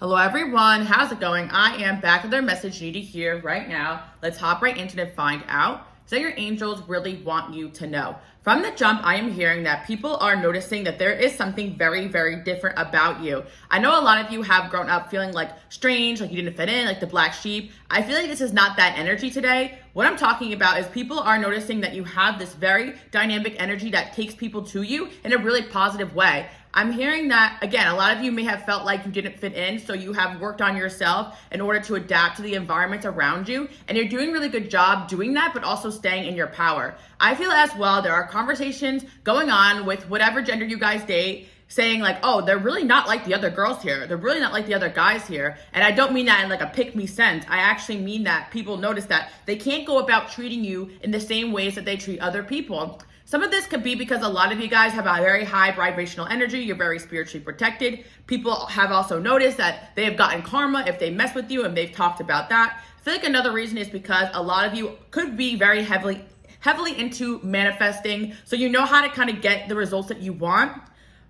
Hello everyone, how's it going? I am back with our message you need to hear right now. Let's hop right into it and find out. So your angels really want you to know. From the jump, I am hearing that people are noticing that there is something very, very different about you. I know a lot of you have grown up feeling like strange, like you didn't fit in, like the black sheep. I feel like this is not that energy today. What I'm talking about is people are noticing that you have this very dynamic energy that takes people to you in a really positive way. I'm hearing that, again, a lot of you may have felt like you didn't fit in, so you have worked on yourself in order to adapt to the environment around you, and you're doing a really good job doing that, but also staying in your power. I feel as well there are conversations going on with whatever gender you guys date, saying like, oh, they're really not like the other girls here. They're really not like the other guys here. And I don't mean that in like a pick-me sense. I actually mean that people notice that they can't go about treating you in the same ways that they treat other people. Some of this could be because a lot of you guys have a very high vibrational energy. You're very spiritually protected. People have also noticed that they have gotten karma if they mess with you, and they've talked about that. I feel like another reason is because a lot of you could be very heavily into manifesting. So you know how to kind of get the results that you want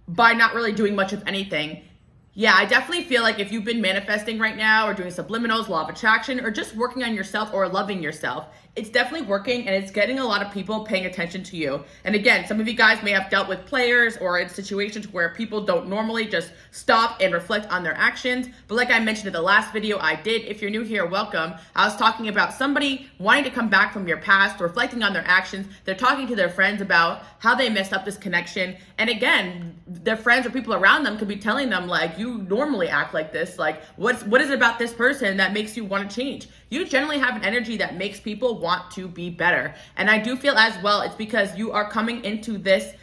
by not really doing much of anything. Yeah, I definitely feel like if you've been manifesting right now or doing subliminals, law of attraction, or just working on yourself or loving yourself, it's definitely working and it's getting a lot of people paying attention to you. And again, some of you guys may have dealt with players or in situations where people don't normally just stop and reflect on their actions. But like I mentioned in the last video I did, if you're new here, welcome. I was talking about somebody wanting to come back from your past, reflecting on their actions. They're talking to their friends about how they messed up this connection. And again, their friends or people around them could be telling them like, you normally act like this. Like, what is it about this person that makes you want to change? You generally have an energy that makes people want to be better. And I do feel as well, it's because you are coming into this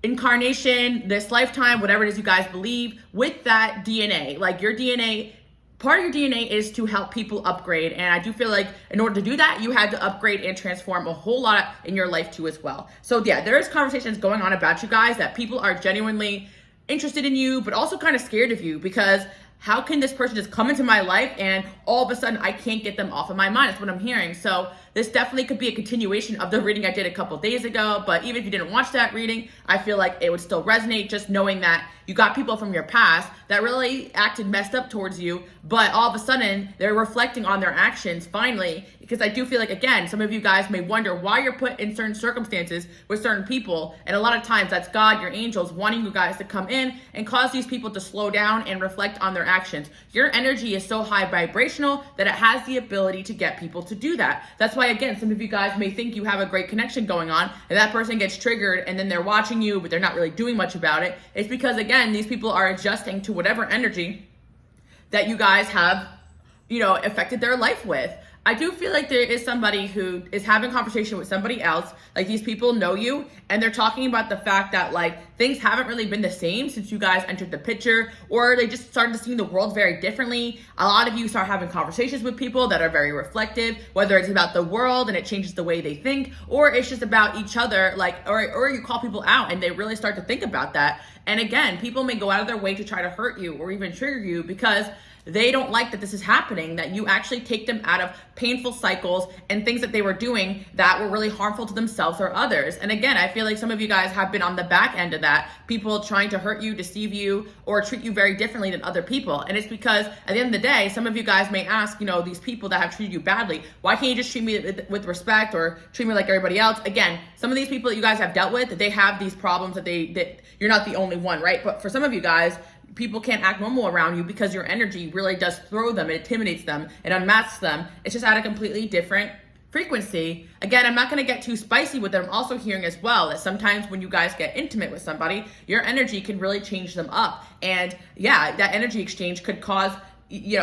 incarnation, this lifetime, whatever it is you guys believe, with that DNA. Like your DNA, part of your DNA is to help people upgrade. And I do feel like in order to do that, you had to upgrade and transform a whole lot in your life too as well. So yeah, there's conversations going on about you guys that people are genuinely interested in you, but also kind of scared of you, because how can this person just come into my life and all of a sudden I can't get them off of my mind? That's what I'm hearing. So this definitely could be a continuation of the reading I did a couple days ago. But even if you didn't watch that reading, I feel like it would still resonate, just knowing that you got people from your past that really acted messed up towards you, but all of a sudden they're reflecting on their actions finally. Because I do feel like, again, some of you guys may wonder why you're put in certain circumstances with certain people. And a lot of times that's God, your angels, wanting you guys to come in and cause these people to slow down and reflect on their actions. Your energy is so high vibrational that it has the ability to get people to do that. That's why, again, some of you guys may think you have a great connection going on, and that person gets triggered and then they're watching you, but they're not really doing much about it. It's because, again, these people are adjusting to whatever energy that you guys have, affected their life with. I do feel like there is somebody who is having a conversation with somebody else. Like, these people know you and they're talking about the fact that like things haven't really been the same since you guys entered the picture, or they just started to see the world very differently. A lot of you start having conversations with people that are very reflective, whether it's about the world and it changes the way they think, or it's just about each other, like, or you call people out and they really start to think about that. And again, people may go out of their way to try to hurt you or even trigger you because they don't like that this is happening, that you actually take them out of painful cycles and things that they were doing that were really harmful to themselves or others. And again, I feel like some of you guys have been on the back end of that, people trying to hurt you, deceive you, or treat you very differently than other people. And it's because at the end of the day, some of you guys may ask, these people that have treated you badly, why can't you just treat me with respect or treat me like everybody else? Again, some of these people that you guys have dealt with, they have these problems that you're not the only one, right? But for some of you guys, people can't act normal around you because your energy really does throw them, it intimidates them, it unmasks them. It's just at a completely different frequency. Again, I'm not going to get too spicy with it. I'm also hearing as well that sometimes when you guys get intimate with somebody, your energy can really change them up. And yeah, that energy exchange could cause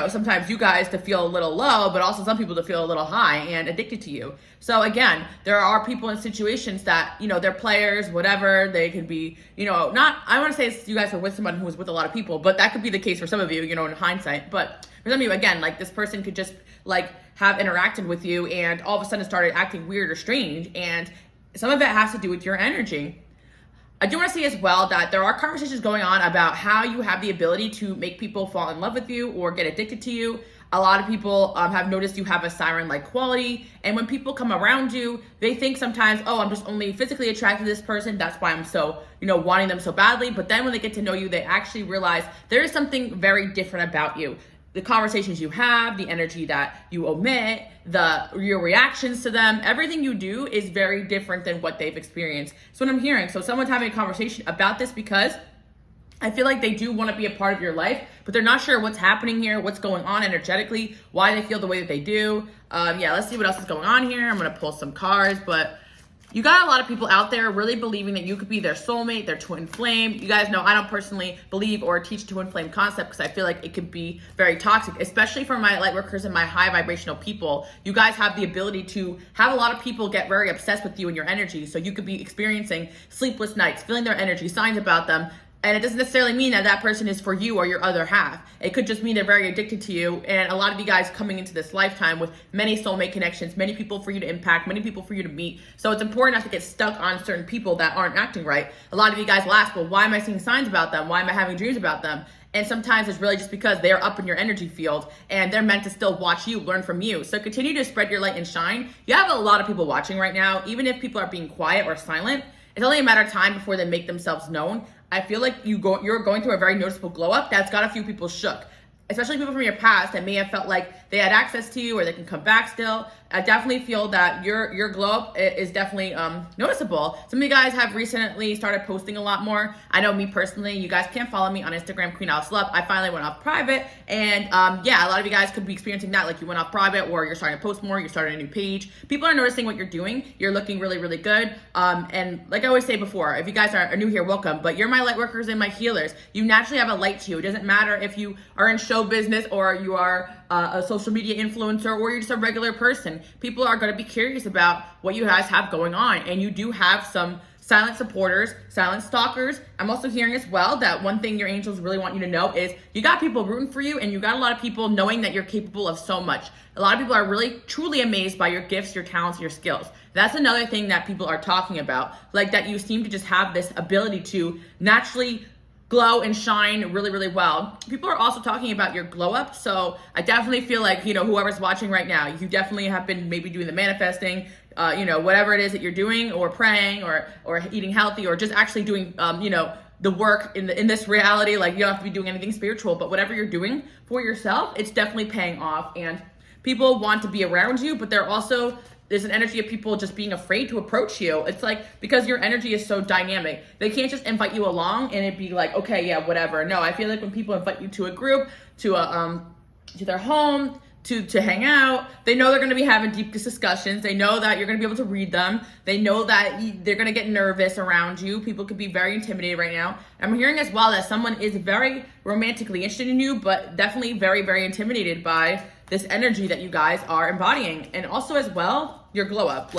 sometimes you guys to feel a little low, but also some people to feel a little high and addicted to you. So again, there are people in situations that, they're players, whatever, they could be, I want to say you guys are with someone who was with a lot of people, but that could be the case for some of you, in hindsight. But for some of you, again, like this person could just like have interacted with you and all of a sudden started acting weird or strange. And some of it has to do with your energy. I do want to say as well that there are conversations going on about how you have the ability to make people fall in love with you or get addicted to you. A lot of people have noticed you have a siren-like quality. And when people come around you, they think sometimes, oh, I'm just only physically attracted to this person. That's why I'm so, wanting them so badly. But then when they get to know you, they actually realize there is something very different about you. The conversations you have, the energy that you omit, your reactions to them, everything you do is very different than what they've experienced. So what I'm hearing, so someone's having a conversation about this because I feel like they do want to be a part of your life, but they're not sure what's happening here, what's going on energetically, why they feel the way that they do. Let's see what else is going on here. I'm going to pull some cards, but you got a lot of people out there really believing that you could be their soulmate, their twin flame. You guys know I don't personally believe or teach twin flame concept because I feel like it could be very toxic, especially for my light workers and my high vibrational people. You guys have the ability to have a lot of people get very obsessed with you and your energy. So you could be experiencing sleepless nights, feeling their energy, signs about them. And it doesn't necessarily mean that that person is for you or your other half. It could just mean they're very addicted to you. And a lot of you guys coming into this lifetime with many soulmate connections, many people for you to impact, many people for you to meet. So it's important not to get stuck on certain people that aren't acting right. A lot of you guys will ask, well, why am I seeing signs about them? Why am I having dreams about them? And sometimes it's really just because they are up in your energy field and they're meant to still watch you, learn from you. So continue to spread your light and shine. You have a lot of people watching right now. Even if people are being quiet or silent, it's only a matter of time before they make themselves known. I feel like you're going through a very noticeable glow up that's got a few people shook, especially people from your past that may have felt like they had access to you or they can come back still. I definitely feel that your glow up is definitely noticeable. Some of you guys have recently started posting a lot more. I know me personally, you guys can't follow me on Instagram, Queen Alice Love. I finally went off private, and a lot of you guys could be experiencing that, like you went off private or you're starting to post more, you're starting a new page. People are noticing what you're doing. You're looking really, really good. And like I always say before, if you guys are new here, welcome, but you're my light workers and my healers. You naturally have a light to you. It doesn't matter if you are in show business or you are a social media influencer or you're just a regular person. People are going to be curious about what you guys have going on, and you do have some silent supporters, silent stalkers. I'm also hearing as well that one thing your angels really want you to know is you got people rooting for you, and you got a lot of people knowing that you're capable of so much. A lot of people are really truly amazed by your gifts, your talents, your skills. That's another thing that people are talking about, like that you seem to just have this ability to naturally glow and shine really, really well. People are also talking about your glow up. So I definitely feel like, whoever's watching right now, you definitely have been maybe doing the manifesting, whatever it is that you're doing, or praying or eating healthy, or just actually doing, the work in this reality. Like, you don't have to be doing anything spiritual, but whatever you're doing for yourself, it's definitely paying off. And people want to be around you, but there's an energy of people just being afraid to approach you. It's like, because your energy is so dynamic, they can't just invite you along and it'd be like, okay, yeah, whatever. No, I feel like when people invite you to a group, to their home, to hang out, they know they're going to be having deep discussions. They know that you're going to be able to read them. They know that they're going to get nervous around you. People could be very intimidated right now. I'm hearing as well that someone is very romantically interested in you, but definitely very, very intimidated by this energy that you guys are embodying. And also as well, your glow up,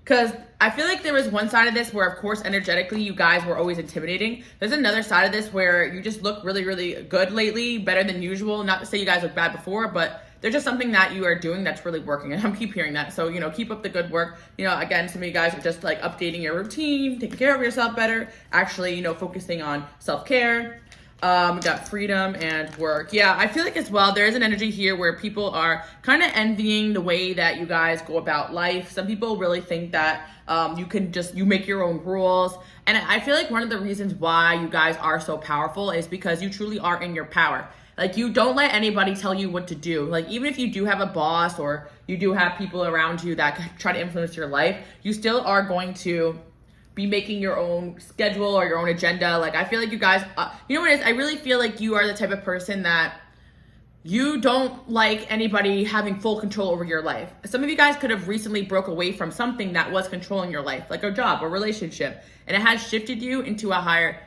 because I feel like there was one side of this where, of course, energetically, you guys were always intimidating. There's another side of this where you just look really, really good lately, better than usual. Not to say you guys look bad before, but there's just something that you are doing that's really working. And I'm keep hearing that. So, keep up the good work. Again, some of you guys are just like updating your routine, taking care of yourself better, actually, focusing on self-care. We got freedom and work. Yeah, I feel like as well, there is an energy here where people are kind of envying the way that you guys go about life. Some people really think that you make your own rules. And I feel like one of the reasons why you guys are so powerful is because you truly are in your power. Like, you don't let anybody tell you what to do. Like, even if you do have a boss or you do have people around you that try to influence your life, you still are going to be making your own schedule or your own agenda. Like, I feel like you guys, you know what it is? I really feel like you are the type of person that you don't like anybody having full control over your life. Some of you guys could have recently broke away from something that was controlling your life, like a job, a relationship, and it has shifted you into a higher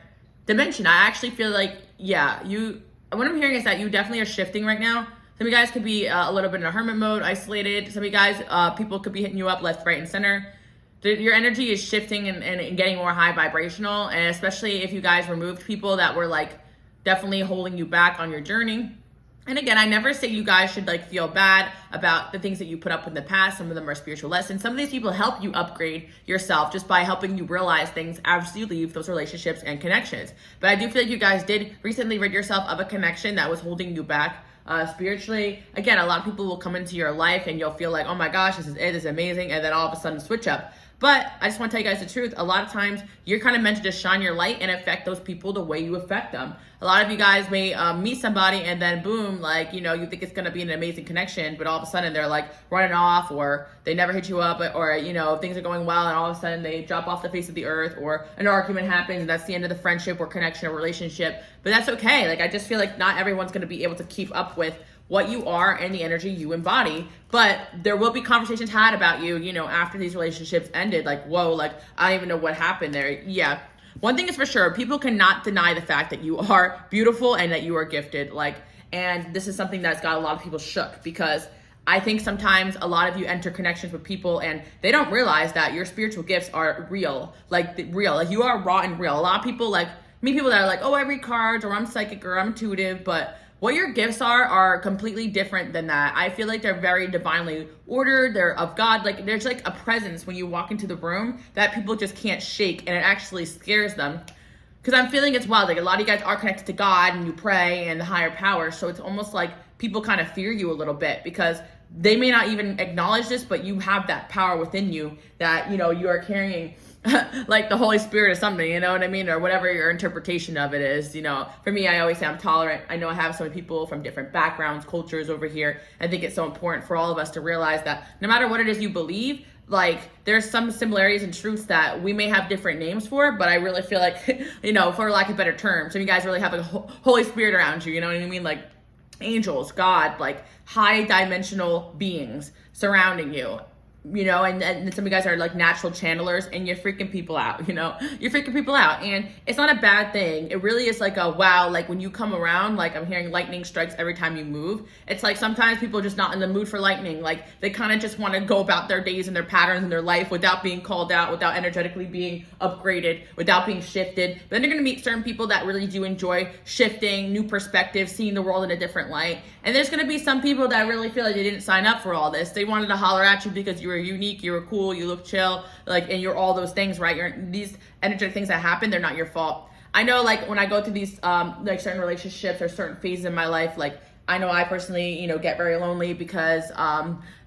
dimension. I actually feel like, what I'm hearing is that you definitely are shifting right now. Some of you guys could be a little bit in a hermit mode, isolated. Some of you guys, people could be hitting you up left, right, and center. Your energy is shifting and getting more high vibrational, and especially if you guys removed people that were definitely holding you back on your journey. And again, I never say you guys should feel bad about the things that you put up in the past. Some of them are spiritual lessons. Some of these people help you upgrade yourself just by helping you realize things as you leave those relationships and connections. But I do feel like you guys did recently rid yourself of a connection that was holding you back spiritually. Again, a lot of people will come into your life and you'll feel like, oh my gosh, this is amazing, and then all of a sudden switch up. But I just want to tell you guys the truth. A lot of times you're kind of meant to just shine your light and affect those people the way you affect them. A lot of you guys may meet somebody and then boom, like, you think it's going to be an amazing connection, but all of a sudden they're like running off, or they never hit you up, or, things are going well and all of a sudden they drop off the face of the earth, or an argument happens and that's the end of the friendship or connection or relationship. But that's okay. Like, I just feel like not everyone's going to be able to keep up with what you are and the energy you embody. But there will be conversations had about you, after these relationships ended. Like, whoa, like, I don't even know what happened there. Yeah. One thing is for sure, people cannot deny the fact that you are beautiful and that you are gifted. And this is something that's got a lot of people shook, because I think sometimes a lot of you enter connections with people and they don't realize that your spiritual gifts are real. Like you are raw and real. A lot of people meet people that are like, oh, I read cards, or I'm psychic, or I'm intuitive, but what your gifts are completely different than that. I feel like they're very divinely ordered. They're of God. Like, there's like a presence when you walk into the room that people just can't shake, and it actually scares them. Because I'm feeling it's wild. Like, a lot of you guys are connected to God and you pray and the higher power. So it's almost like people kind of fear you a little bit, because they may not even acknowledge this, but you have that power within you that, you are carrying like the Holy Spirit or something, you know what I mean? Or whatever your interpretation of it is. For me, I always say I'm tolerant. I know I have so many people from different backgrounds, cultures over here. I think it's so important for all of us to realize that no matter what it is you believe, like, there's some similarities and truths that we may have different names for, but I really feel like, for lack of better terms, some of you guys really have like a Holy Spirit around you, you know what I mean? Like angels, God, like high dimensional beings surrounding you. And some of you guys are like natural channelers, and you're freaking people out, you're freaking people out, and it's not a bad thing. It really is like a wow. Like, when you come around, like, I'm hearing lightning strikes every time you move. It's like sometimes people are just not in the mood for lightning. Like, they kind of just want to go about their days and their patterns and their life without being called out, without energetically being upgraded, without being shifted. But then you're going to meet certain people that really do enjoy shifting, new perspectives, seeing the world in a different light. And there's going to be some people that really feel like they didn't sign up for all this. They wanted to holler at you because you were unique, you were cool, you look chill, and you're all those things, right? These energetic things that happen, they're not your fault. I know, like, when I go through these certain relationships or certain phases in my life, like, I know I personally, get very lonely because,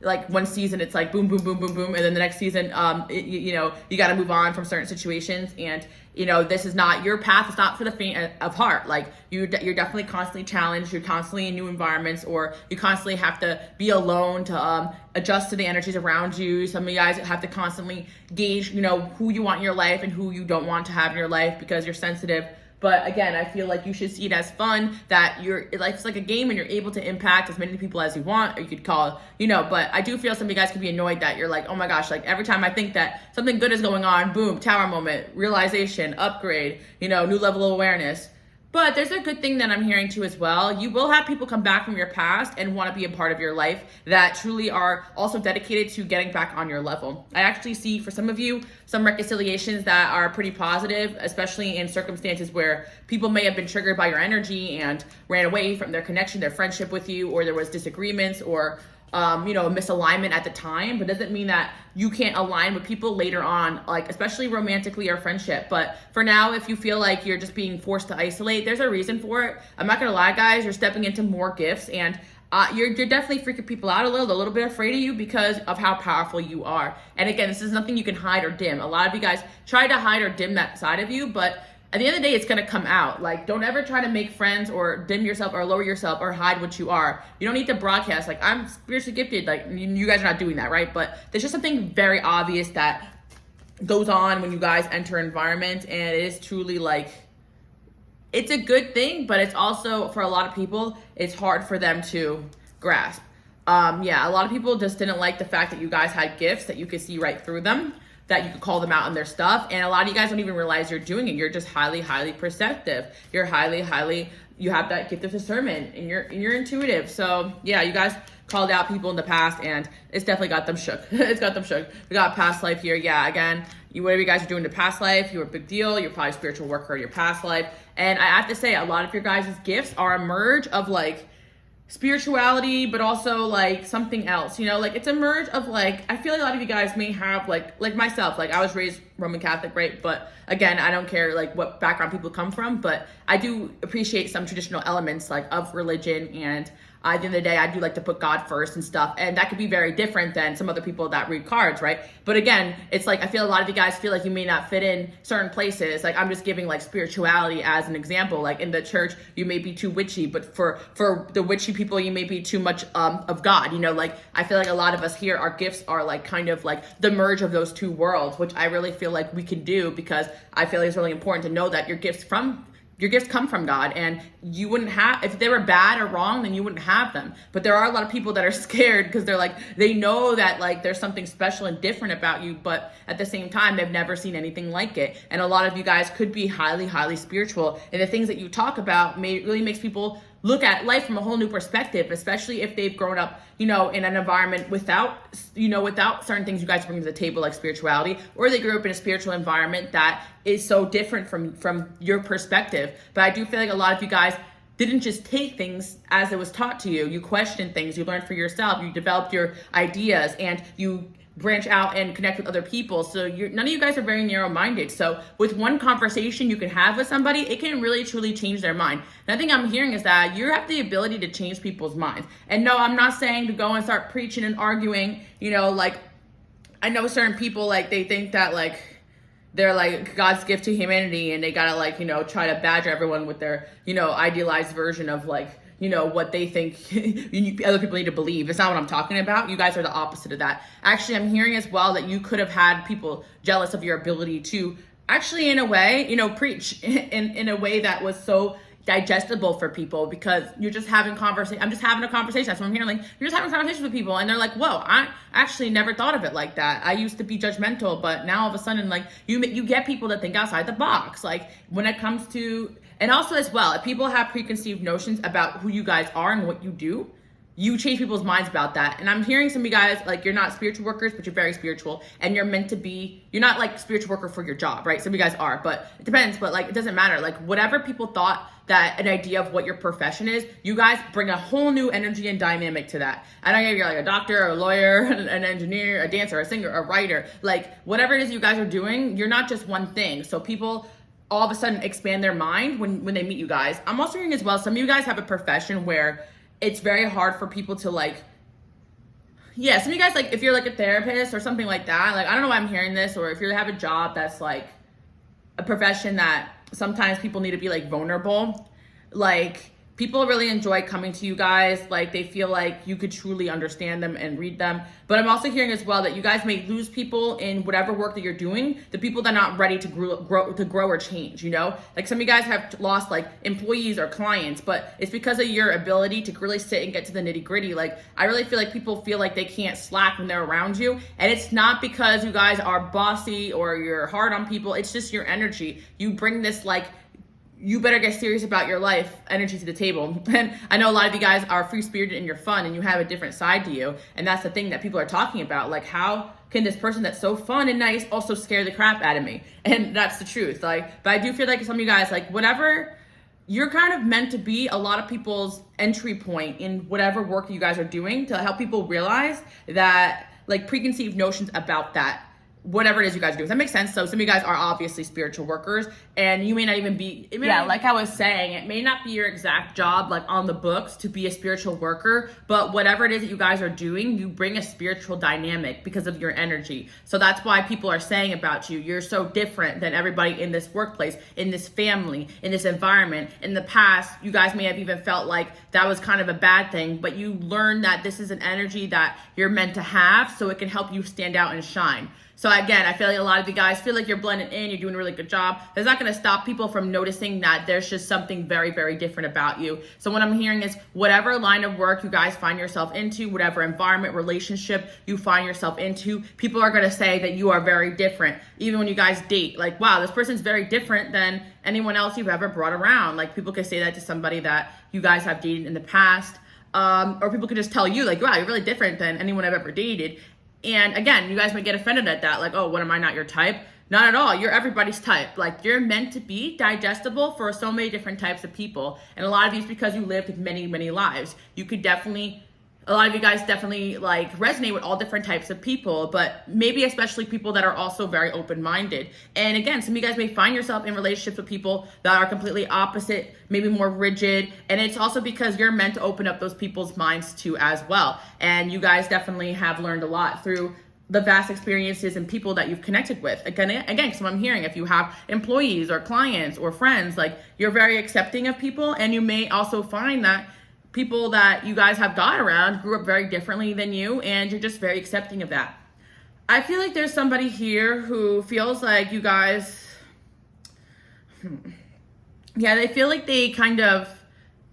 like, one season it's like boom, boom, boom, boom, boom, and then the next season, you got to move on from certain situations, and this is not your path. It's not for the faint of heart. Like, you're definitely constantly challenged. You're constantly in new environments, or you constantly have to be alone to adjust to the energies around you. Some of you guys have to constantly gauge, who you want in your life and who you don't want to have in your life, because you're sensitive. But again, I feel like you should see it as fun, that life's like a game and you're able to impact as many people as you want, or you could call, but I do feel some of you guys could be annoyed that you're like, oh my gosh, like, every time I think that something good is going on, boom, tower moment, realization, upgrade, new level of awareness. But there's a good thing that I'm hearing too as well. You will have people come back from your past and want to be a part of your life that truly are also dedicated to getting back on your level. I actually see for some of you some reconciliations that are pretty positive, especially in circumstances where people may have been triggered by your energy and ran away from their connection, their friendship with you, or there was disagreements, or a misalignment at the time. But doesn't mean that you can't align with people later on, like, especially romantically or friendship. But for now, if you feel like you're just being forced to isolate, there's a reason for it. I'm not gonna lie, guys, you're stepping into more gifts, and you're definitely freaking people out a little bit afraid of you because of how powerful you are. And again, this is nothing you can hide or dim. A lot of you guys try to hide or dim that side of you, but at the end of the day, it's gonna come out. Like, don't ever try to make friends or dim yourself or lower yourself or hide what you are. You don't need to broadcast, like, I'm spiritually gifted. Like, you guys are not doing that, right? But there's just something very obvious that goes on when you guys enter an environment, and it is truly like, it's a good thing, but it's also, for a lot of people, it's hard for them to grasp. A lot of people just didn't like the fact that you guys had gifts, that you could see right through them, that you could call them out on their stuff. And a lot of you guys don't even realize you're doing it. You're just highly, highly perceptive. You're highly, you have that gift of discernment, and you're intuitive. So yeah, you guys called out people in the past, and it's definitely got them shook. It's got them shook. We got past life here. Yeah, again, whatever you guys are doing in the past life, you're a big deal. You're probably a spiritual worker in your past life. And I have to say, a lot of your guys' gifts are a merge of, like, spirituality, but also like something else, like, it's a merge of, like, I feel like a lot of you guys may have like myself, like, I was raised Roman Catholic, right? But again, I don't care like what background people come from, but I do appreciate some traditional elements like of religion, and at the end of the day, I do like to put God first and stuff. And that could be very different than some other people that read cards, right? But again, it's like, I feel a lot of you guys feel like you may not fit in certain places. Like, I'm just giving like spirituality as an example. Like in the church, you may be too witchy, but for the witchy people, you may be too much of God. You know, like I feel like a lot of us here, our gifts are like kind of like the merge of those two worlds, which I really feel like we can do, because I feel like it's really important to know that your gifts come from God, and you wouldn't have, if they were bad or wrong, then you wouldn't have them. But there are a lot of people that are scared because they're like, they know that like there's something special and different about you, but at the same time, they've never seen anything like it. And a lot of you guys could be highly, highly spiritual. And the things that you talk about really makes people look at life from a whole new perspective, especially if they've grown up, you know, in an environment without certain things you guys bring to the table, like spirituality, or they grew up in a spiritual environment that is so different from your perspective. But I do feel like a lot of you guys didn't just take things as it was taught to you. You questioned things, you learned for yourself, you developed your ideas, and you branch out and connect with other people. So none of you guys are very narrow-minded. So with one conversation you can have with somebody, it can really truly change their mind. And I think I'm hearing is that you have the ability to change people's minds. And no, I'm not saying to go and start preaching and arguing, you know, like I know certain people, like they think that like they're like God's gift to humanity, and they gotta like, you know, try to badger everyone with their, you know, idealized version of like, you know, what they think other people need to believe. It's not what I'm talking about. You guys are the opposite of that. Actually, I'm hearing as well that you could have had people jealous of your ability to actually, in a way, you know, preach in a way that was so digestible for people, because you're just having conversation. I'm just having a conversation. That's what I'm hearing. Like, you're just having conversations with people, and they're like, whoa, I actually never thought of it like that. I used to be judgmental, but now all of a sudden, like, you get people that think outside the box. Like, when it comes to, and also as well, if people have preconceived notions about who you guys are and what you do, you change people's minds about that. And I'm hearing some of you guys, like, you're not spiritual workers, but you're very spiritual, and you're meant to be, you're not like spiritual worker for your job, right? Some of you guys are, but it depends. But like, it doesn't matter. Like, whatever people thought that an idea of what your profession is, you guys bring a whole new energy and dynamic to that. I don't care if you're like a doctor, a lawyer, an engineer, a dancer, a singer, a writer, like whatever it is you guys are doing, you're not just one thing. So people all of a sudden expand their mind when they meet you guys. I'm also hearing as well, some of you guys have a profession where it's very hard for people to like, yeah, some of you guys, like if you're like a therapist or something like that, like I don't know why I'm hearing this, or if you have a job that's like a profession that sometimes people need to be like vulnerable, like people really enjoy coming to you guys, like they feel like you could truly understand them and read them. But I'm also hearing as well that you guys may lose people in whatever work that you're doing, the people that are not ready to grow or change, you know? Like some of you guys have lost like employees or clients, but it's because of your ability to really sit and get to the nitty gritty. Like I really feel like people feel like they can't slack when they're around you. And it's not because you guys are bossy or you're hard on people. It's just your energy. You bring this like, you better get serious about your life energy to the table. And I know a lot of you guys are free-spirited and you're fun and you have a different side to you. And that's the thing that people are talking about. Like, how can this person that's so fun and nice also scare the crap out of me? And that's the truth. Like, but I do feel like some of you guys, like whatever, you're kind of meant to be a lot of people's entry point in whatever work you guys are doing to help people realize that like preconceived notions about that, whatever it is you guys do. Does that make sense? So some of you guys are obviously spiritual workers, and you may not even be, like I was saying, it may not be your exact job like on the books to be a spiritual worker, but whatever it is that you guys are doing, you bring a spiritual dynamic because of your energy. So that's why people are saying about you, you're so different than everybody in this workplace, in this family, in this environment. In the past, you guys may have even felt like that was kind of a bad thing, but you learn that this is an energy that you're meant to have so it can help you stand out and shine. So again, I feel like a lot of you guys feel like you're blending in, you're doing a really good job. That's not going to stop people from noticing that there's just something very, very different about you. So what I'm hearing is whatever line of work you guys find yourself into, whatever environment, relationship you find yourself into, people are going to say that you are very different. Even when you guys date, like, wow, this person's very different than anyone else you've ever brought around. Like people could say that to somebody that you guys have dated in the past. Or people could just tell you like, wow, you're really different than anyone I've ever dated. And again, you guys might get offended at that. Like, oh, what, am I not your type? Not at all. You're everybody's type. Like, you're meant to be digestible for so many different types of people. And a lot of these because you lived many, many lives. You could definitely a lot of you guys definitely like resonate with all different types of people, but maybe especially people that are also very open-minded. And again, some of you guys may find yourself in relationships with people that are completely opposite, maybe more rigid. And it's also because you're meant to open up those people's minds too as well. And you guys definitely have learned a lot through the vast experiences and people that you've connected with. Again, because I'm hearing if you have employees or clients or friends, like you're very accepting of people, and you may also find that people that you guys have got around grew up very differently than you, and you're just very accepting of that. I feel like there's somebody here who feels like you guys, they feel like they kind of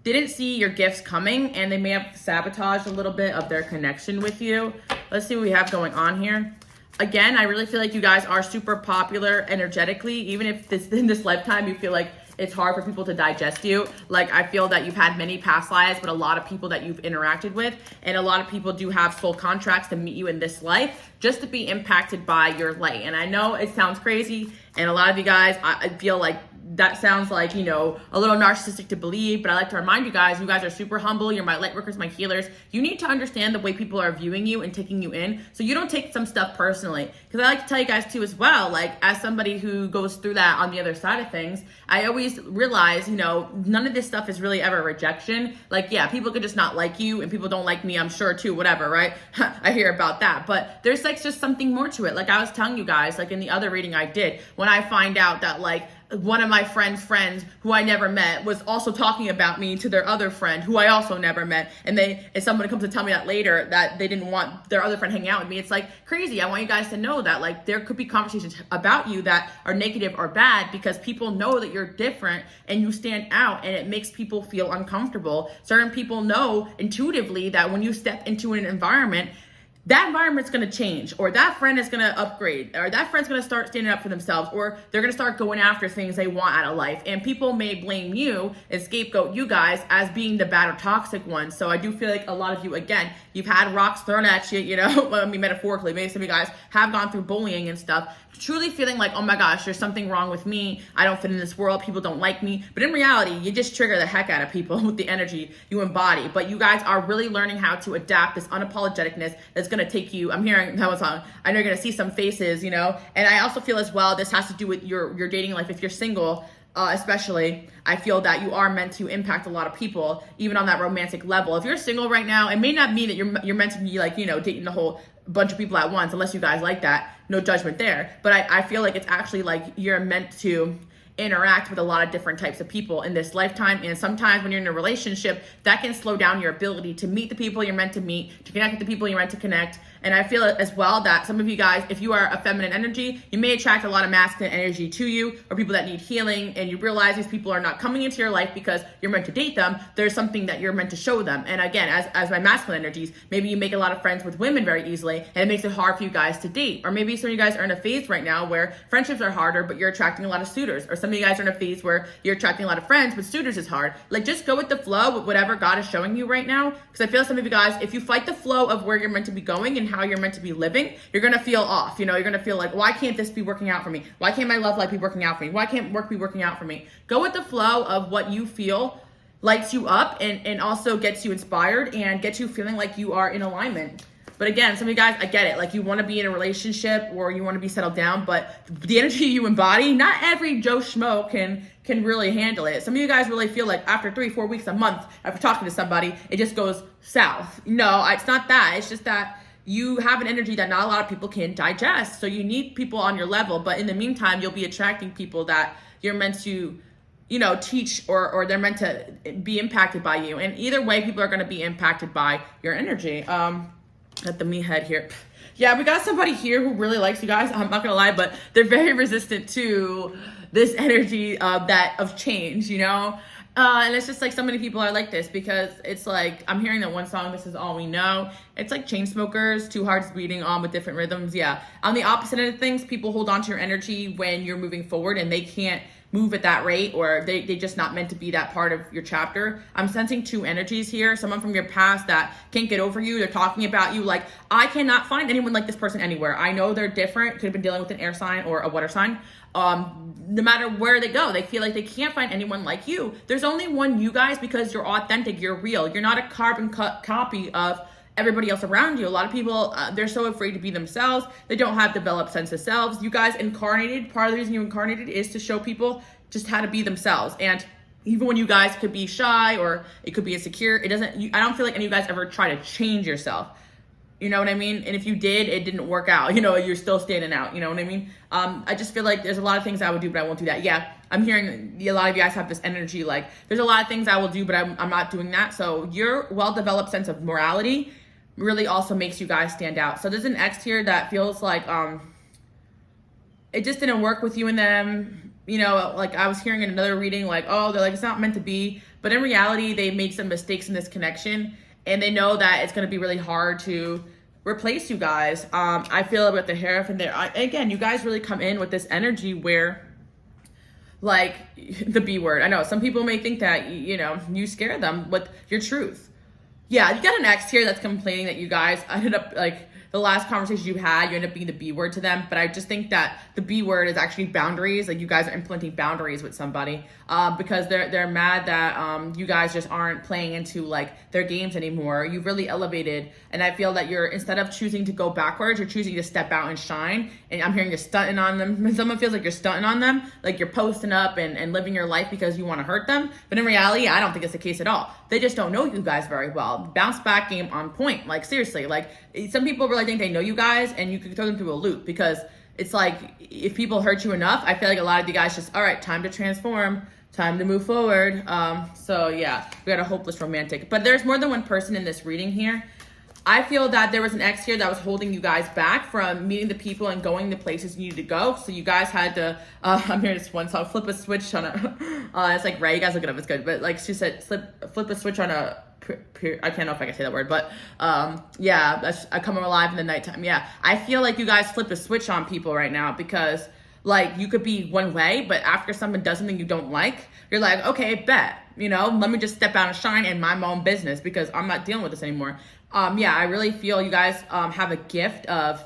didn't see your gifts coming, and they may have sabotaged a little bit of their connection with you. Let's see what we have going on here. Again, I really feel like you guys are super popular energetically, even if in this lifetime you feel like it's hard for people to digest you. Like, I feel that you've had many past lives, but a lot of people that you've interacted with, and a lot of people do have soul contracts to meet you in this life just to be impacted by your light. And I know it sounds crazy, and a lot of you guys, I feel like that sounds like, you know, a little narcissistic to believe, but I like to remind you guys are super humble. You're my light workers, my healers. You need to understand the way people are viewing you and taking you in, so you don't take some stuff personally. Because I like to tell you guys too as well, like as somebody who goes through that on the other side of things, I always realize, you know, none of this stuff is really ever rejection. Like, yeah, people could just not like you, and people don't like me, I'm sure too, whatever, right? I hear about that, but there's like just something more to it. Like I was telling you guys, like in the other reading I did, when I find out that like one of my friends' friends who I never met was also talking about me to their other friend who I also never met. And someone comes to tell me that later that they didn't want their other friend hanging out with me. It's like crazy. I want you guys to know that like there could be conversations about you that are negative or bad because people know that you're different and you stand out, and it makes people feel uncomfortable. Certain people know intuitively that when you step into an environment, that environment's going to change, or that friend is going to upgrade, or that friend's going to start standing up for themselves, or they're going to start going after things they want out of life. And people may blame you and scapegoat you guys as being the bad or toxic ones. So I do feel like a lot of you, again, you've had rocks thrown at you, you know, well, I mean, metaphorically, maybe some of you guys have gone through bullying and stuff, truly feeling like, oh my gosh, there's something wrong with me. I don't fit in this world. People don't like me. But in reality, you just trigger the heck out of people with the energy you embody. But you guys are really learning how to adapt this unapologeticness that's going to take you. I'm hearing that was on. I know you're going to see some faces, you know, and I also feel as well, this has to do with your dating life. If you're single, especially, I feel that you are meant to impact a lot of people, even on that romantic level. If you're single right now, it may not mean that you're meant to be like, you know, dating the whole bunch of people at once, unless you guys like that. No judgment there. But I feel like it's actually like you're meant to interact with a lot of different types of people in this lifetime. And sometimes when you're in a relationship, that can slow down your ability to meet the people you're meant to meet, to connect with the people you're meant to connect. And I feel as well that some of you guys, if you are a feminine energy, you may attract a lot of masculine energy to you, or people that need healing, and you realize these people are not coming into your life because you're meant to date them. There's something that you're meant to show them. And again, as my masculine energies, maybe you make a lot of friends with women very easily, and it makes it hard for you guys to date. Or maybe some of you guys are in a phase right now where friendships are harder, but you're attracting a lot of suitors. Or some of you guys are in a phase where you're attracting a lot of friends, but suitors is hard. Like, just go with the flow with whatever God is showing you right now. Because I feel some of you guys, if you fight the flow of where you're meant to be going and how you're meant to be living, you're going to feel off. You know, you're going to feel like, why can't this be working out for me? Why can't my love life be working out for me? Why can't work be working out for me? Go with the flow of what you feel lights you up and also gets you inspired and gets you feeling like you are in alignment. But again, some of you guys, I get it. Like, you want to be in a relationship or you want to be settled down, but the energy you embody, not every Joe Schmo can really handle it. Some of you guys really feel like after 3-4 weeks, a month, after talking to somebody, it just goes south. No, it's not that. It's just that you have an energy that not a lot of people can digest. So you need people on your level. But in the meantime, you'll be attracting people that you're meant to, you know, teach or they're meant to be impacted by you. And either way, people are going to be impacted by your energy. At the me head here. Yeah, we got somebody here who really likes you guys. I'm not gonna lie, but they're very resistant to this energy of change, you know? And it's just like so many people are like this because it's like, I'm hearing that one song, This Is All We Know. It's like chain smokers, two hearts beating on with different rhythms. Yeah. On the opposite end of things, people hold on to your energy when you're moving forward and they can't move at that rate, or they just not meant to be that part of your chapter. I'm sensing two energies here. Someone from your past that can't get over you. They're talking about you like, I cannot find anyone like this person anywhere. I know they're different. Could have been dealing with an air sign or a water sign. No matter where they go, they feel like they can't find anyone like you. There's only one you guys because you're authentic, you're real. You're not a carbon copy of everybody else around you. A lot of people, they're so afraid to be themselves. They don't have developed sense of selves. You guys incarnated, part of the reason you incarnated is to show people just how to be themselves. And even when you guys could be shy or it could be insecure, I don't feel like any of you guys ever try to change yourself. You know what I mean? And if you did, it didn't work out. You know, you're still standing out. You know what I mean? I just feel like there's a lot of things I would do, but I won't do that. Yeah, I'm hearing a lot of you guys have this energy. Like, there's a lot of things I will do, but I'm not doing that. So your well-developed sense of morality really also makes you guys stand out. So there's an ex here that feels like it just didn't work with you and them. You know, like I was hearing in another reading, like, oh, they're like, it's not meant to be. But in reality, they made some mistakes in this connection. And they know that it's going to be really hard to replace you guys. I feel with the Hierophant there. Again, you guys really come in with this energy where, like, the B word. I know some people may think that, you know, you scare them with your truth. Yeah, you got an ex here that's complaining that you guys ended up, like, the last conversation you had, you end up being the B word to them. But I just think that the B word is actually boundaries. Like, you guys are implementing boundaries with somebody because they're mad that you guys just aren't playing into, like, their games anymore. You've really elevated. And I feel that you're, instead of choosing to go backwards, you're choosing to step out and shine. And I'm hearing you're stunting on them. Someone feels like you're stunting on them. Like, you're posting up and living your life because you want to hurt them. But in reality, I don't think it's the case at all. They just don't know you guys very well. Bounce back game on point. Like, seriously, like, some people really think they know you guys and you can throw them through a loop because it's like, if people hurt you enough, I feel like a lot of you guys just, all right, time to transform, time to move forward. So yeah, we got a hopeless romantic, but there's more than one person in this reading here. I feel that there was an ex here that was holding you guys back from meeting the people and going the places you needed to go. So you guys had to, I'm hearing this one song, flip a switch on a, it's like, right, you guys look it up, it's good. But like she said, flip a switch on a, I can't know if I can say that word, but yeah, I come alive in the nighttime. Yeah, I feel like you guys flip a switch on people right now because, like, you could be one way, but after someone does something you don't like, you're like, okay, bet, you know, let me just step out and shine and mind my own business because I'm not dealing with this anymore. Yeah, I really feel you guys have a gift of,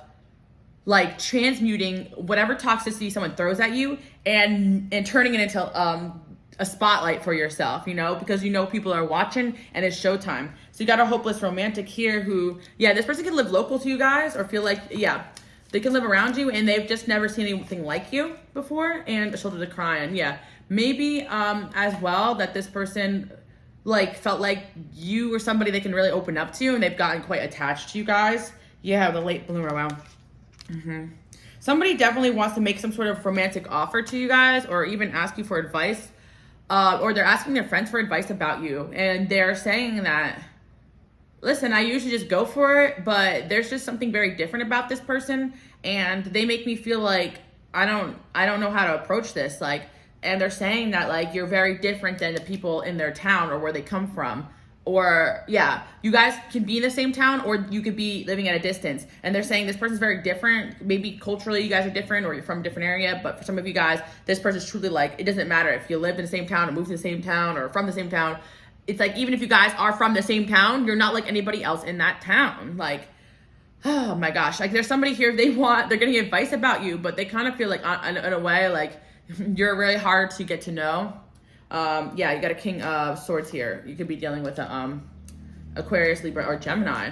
like, transmuting whatever toxicity someone throws at you and turning it into a spotlight for yourself, you know, because you know people are watching and it's showtime. So you got a hopeless romantic here who, yeah, this person can live local to you guys or feel like, yeah, they can live around you and they've just never seen anything like you before. And a shoulder to cry on. Yeah, maybe as well that this person, like, felt like you were somebody they can really open up to and they've gotten quite attached to you guys. Yeah, the late bloomer, wow. Somebody definitely wants to make some sort of romantic offer to you guys or even ask you for advice. Or they're asking their friends for advice about you. And they're saying that, listen, I usually just go for it, but there's just something very different about this person. And they make me feel like I don't know how to approach this. Like, and they're saying that, like, you're very different than the people in their town or where they come from. Or, yeah, you guys can be in the same town or you could be living at a distance. And they're saying this person's very different. Maybe culturally you guys are different or you're from a different area. But for some of you guys, this person's truly like, it doesn't matter if you lived in the same town or moved to the same town or from the same town. It's like, even if you guys are from the same town, you're not like anybody else in that town. Like, oh my gosh. Like, there's somebody here, they're getting advice about you, but they kind of feel like, in a way, like, you're really hard to get to know. Yeah, you got a King of Swords here. You could be dealing with a Aquarius, Libra, or Gemini.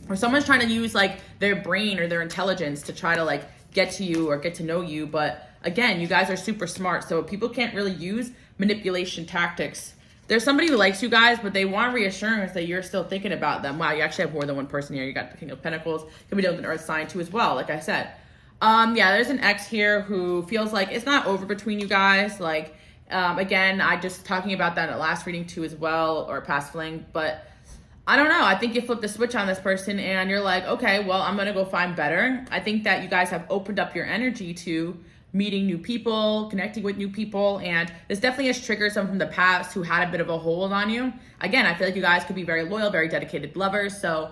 Or someone's trying to use, like, their brain or their intelligence to try to, like, get to you or get to know you. But again, you guys are super smart, so people can't really use manipulation tactics. There's somebody who likes you guys, but they want reassurance that you're still thinking about them. Wow, you actually have more than one person here. You got the King of Pentacles. Could be dealing with an Earth sign too as well, like I said. Yeah, there's an ex here who feels like it's not over between you guys. Like, again, I just talking about that in the last reading too as well, or past fling, but I don't know. I think you flip the switch on this person and you're like, okay, well, I'm going to go find better. I think that you guys have opened up your energy to meeting new people, connecting with new people, and this definitely has triggered someone from the past who had a bit of a hold on you. Again, I feel like you guys could be very loyal, very dedicated lovers, so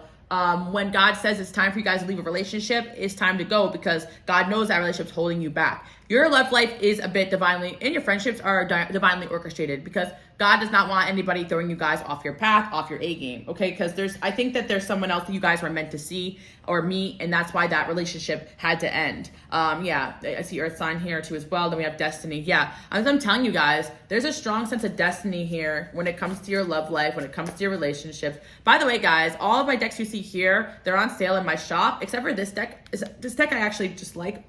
when God says it's time for you guys to leave a relationship, it's time to go because God knows that relationship's holding you back. Your love life is a bit divinely, and your friendships are divinely orchestrated, because God does not want anybody throwing you guys off your path, off your A game, okay? Because I think that there's someone else that you guys were meant to see or meet, and that's why that relationship had to end. Yeah, I see Earth sign here too as well. Then we have destiny. Yeah, as I'm telling you guys, there's a strong sense of destiny here when it comes to your love life, when it comes to your relationships. By the way, guys, all of my decks you see here, they're on sale in my shop, except for this deck. This deck I actually just like.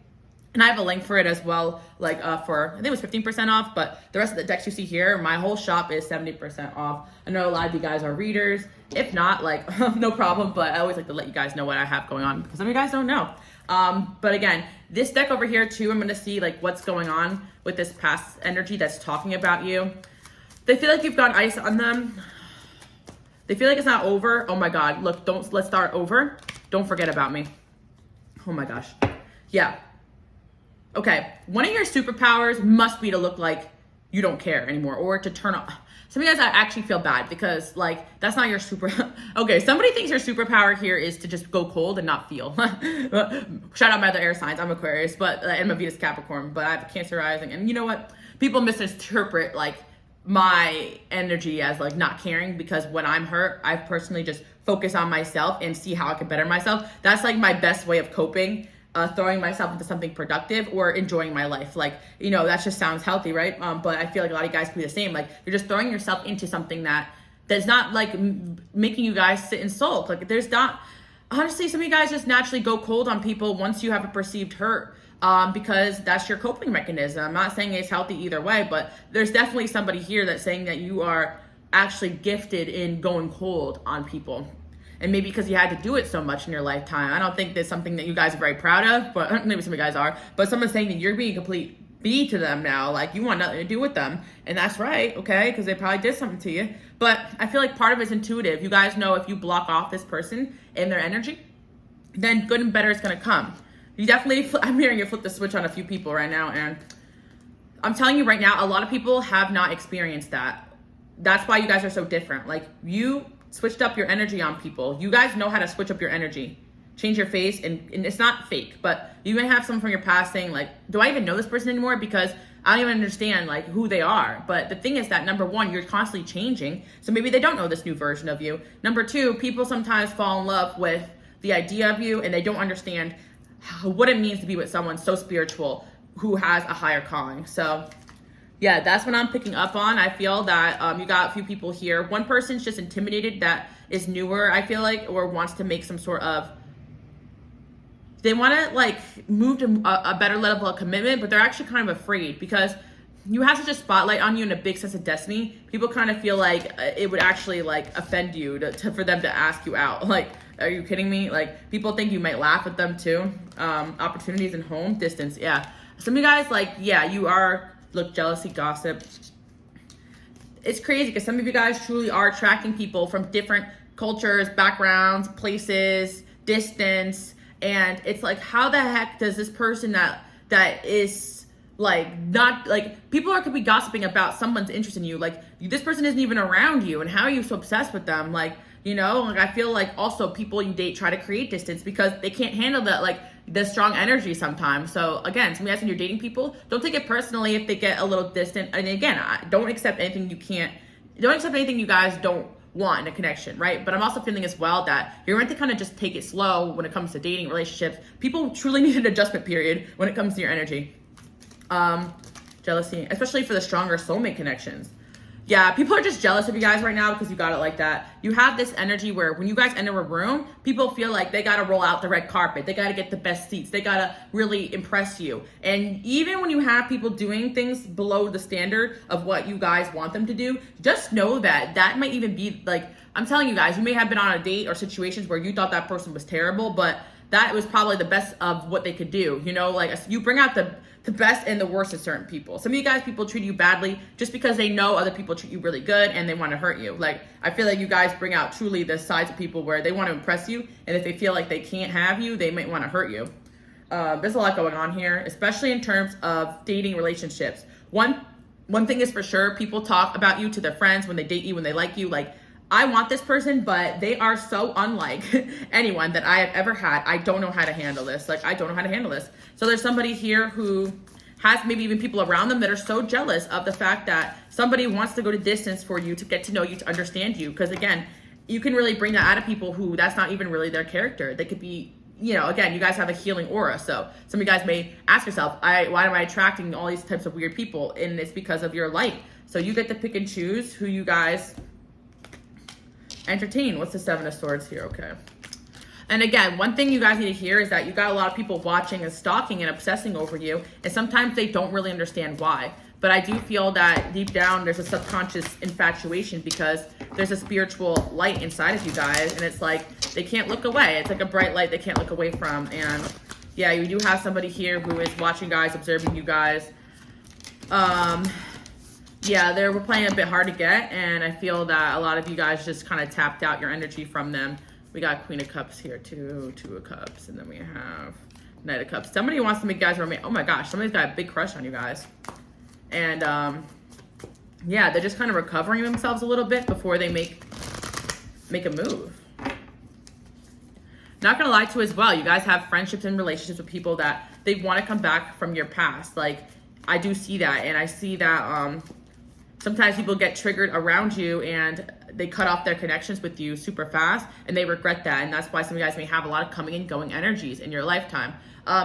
And I have a link for it as well, like for, I think it was 15% off, but the rest of the decks you see here, my whole shop is 70% off. I know a lot of you guys are readers. If not, like, no problem, but I always like to let you guys know what I have going on, because some of you guys don't know. But again, this deck over here too, I'm gonna see like what's going on with this past energy that's talking about you. They feel like you've got ice on them. They feel like it's not over. Oh my God, look, let's start over. Don't forget about me. Oh my gosh, yeah. Okay, one of your superpowers must be to look like you don't care anymore, or to turn off. Some of you guys actually feel bad because, like, that's not your super. Okay, somebody thinks your superpower here is to just go cold and not feel. Shout out my other air signs. I'm Aquarius, but and my Venus Capricorn, but I have Cancer rising. And you know what? People misinterpret like my energy as like not caring, because when I'm hurt, I personally just focus on myself and see how I can better myself. That's like my best way of coping. Throwing myself into something productive or enjoying my life. Like, you know, that just sounds healthy, right? But I feel like a lot of you guys can be the same. Like, you're just throwing yourself into something that's not like making you guys sit and sulk. Like, there's not, honestly, some of you guys just naturally go cold on people once you have a perceived hurt, because that's your coping mechanism. I'm not saying it's healthy either way, but there's definitely somebody here that's saying that you are actually gifted in going cold on people. And maybe because you had to do it so much in your lifetime. I don't think that's something that you guys are very proud of, but maybe some of you guys are. But someone's saying that you're being a complete B to them now. Like, you want nothing to do with them. And that's right, okay? Because they probably did something to you. But I feel like part of it's intuitive. You guys know if you block off this person and their energy, then good and better is going to come. You definitely, I'm hearing you flip the switch on a few people right now. And I'm telling you right now, a lot of people have not experienced that. That's why you guys are so different. Like, you switched up your energy on people. You guys know how to switch up your energy, change your face, and it's not fake, but you may have someone from your past saying like, do I even know this person anymore? Because I don't even understand like who they are. But the thing is that number one, you're constantly changing. So maybe they don't know this new version of you. Number two, people sometimes fall in love with the idea of you and they don't understand what it means to be with someone so spiritual who has a higher calling. So yeah, that's what I'm picking up on. I feel that you got a few people here. One person's just intimidated that is newer, I feel like, or wants to make some sort of, they want to like move to a better level of commitment, but they're actually kind of afraid because you have such a spotlight on you and a big sense of destiny. People kind of feel like it would actually like offend you for them to ask you out. Like, are you kidding me? Like, people think you might laugh at them too. Opportunities in home, distance, yeah. Some of you guys, like, yeah, you are. Look, jealousy, gossip. It's crazy because some of you guys truly are attracting people from different cultures, backgrounds, places, distance. And it's like, how the heck does this person that is like not like, people could be gossiping about someone's interest in you. Like, this person isn't even around you, and how are you so obsessed with them? Like, you know, like, I feel like also people you date try to create distance because they can't handle that, like, the strong energy sometimes. So again, some of you guys, when you're dating people, don't take it personally if they get a little distant. And again, don't accept anything don't accept anything you guys don't want in a connection, right? But I'm also feeling as well that you're meant to kind of just take it slow when it comes to dating relationships. People truly need an adjustment period when it comes to your energy. Jealousy, especially for the stronger soulmate connections. Yeah, people are just jealous of you guys right now because you got it like that. You have this energy where when you guys enter a room, people feel like they got to roll out the red carpet. They got to get the best seats. They got to really impress you. And even when you have people doing things below the standard of what you guys want them to do, just know that that might even be like, I'm telling you guys, you may have been on a date or situations where you thought that person was terrible, but that was probably the best of what they could do. You know, like, you bring out the best and the worst in certain people. Some of you guys, people treat you badly just because they know other people treat you really good and they want to hurt you. Like, I feel like you guys bring out truly the sides of people where they want to impress you, and if they feel like they can't have you, they might want to hurt you. There's a lot going on here, especially in terms of dating relationships. One thing is for sure, people talk about you to their friends when they date you, when they like you, like, I want this person, but they are so unlike anyone that I have ever had. I don't know how to handle this. Like, I don't know how to handle this. So there's somebody here who has maybe even people around them that are so jealous of the fact that somebody wants to go to distance for you, to get to know you, to understand you. Because again, you can really bring that out of people who that's not even really their character. They could be, again, you guys have a healing aura. So some of you guys may ask yourself, why am I attracting all these types of weird people? And it's because of your light. So you get to pick and choose who you guys entertain. What's the Seven of Swords here? Okay. And again, one thing you guys need to hear is that you got a lot of people watching and stalking and obsessing over you. And sometimes they don't really understand why. But I do feel that deep down, there's a subconscious infatuation because there's a spiritual light inside of you guys. And it's like, they can't look away. It's like a bright light they can't look away from. And yeah, you do have somebody here who is watching guys, observing you guys. Yeah, they were playing a bit hard to get. And I feel that a lot of you guys just kind of tapped out your energy from them. We got Queen of Cups here too, Two of Cups, and then we have Knight of Cups. Somebody wants to make you guys romantic. Oh my gosh, somebody's got a big crush on you guys. And yeah, they're just kind of recovering themselves a little bit before they make a move. Not gonna lie to you as well, you guys have friendships and relationships with people that they want to come back from your past. Like, I do see that, and I see that sometimes people get triggered around you and they cut off their connections with you super fast, and they regret that. And that's why some of you guys may have a lot of coming and going energies in your lifetime.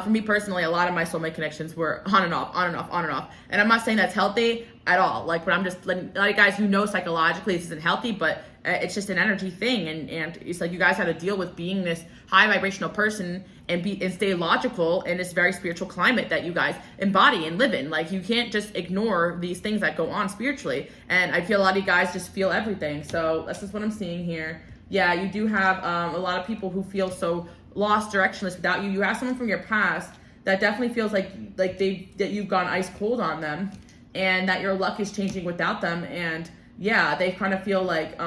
For me personally, a lot of my soulmate connections were on and off, on and off, on and off. And I'm not saying that's healthy at all. Like, but I'm just letting guys who know psychologically this isn't healthy, but it's just an energy thing. And it's like you guys had to deal with being this high vibrational person and stay logical in this very spiritual climate that you guys embody and live in. Like, you can't just ignore these things that go on spiritually. And I feel a lot of you guys just feel everything. So that's just what I'm seeing here. Yeah, you do have a lot of people who feel so lost, directionless without you. You have someone from your past that definitely feels like that you've gone ice cold on them, and that your luck is changing without them. And yeah, they kind of feel like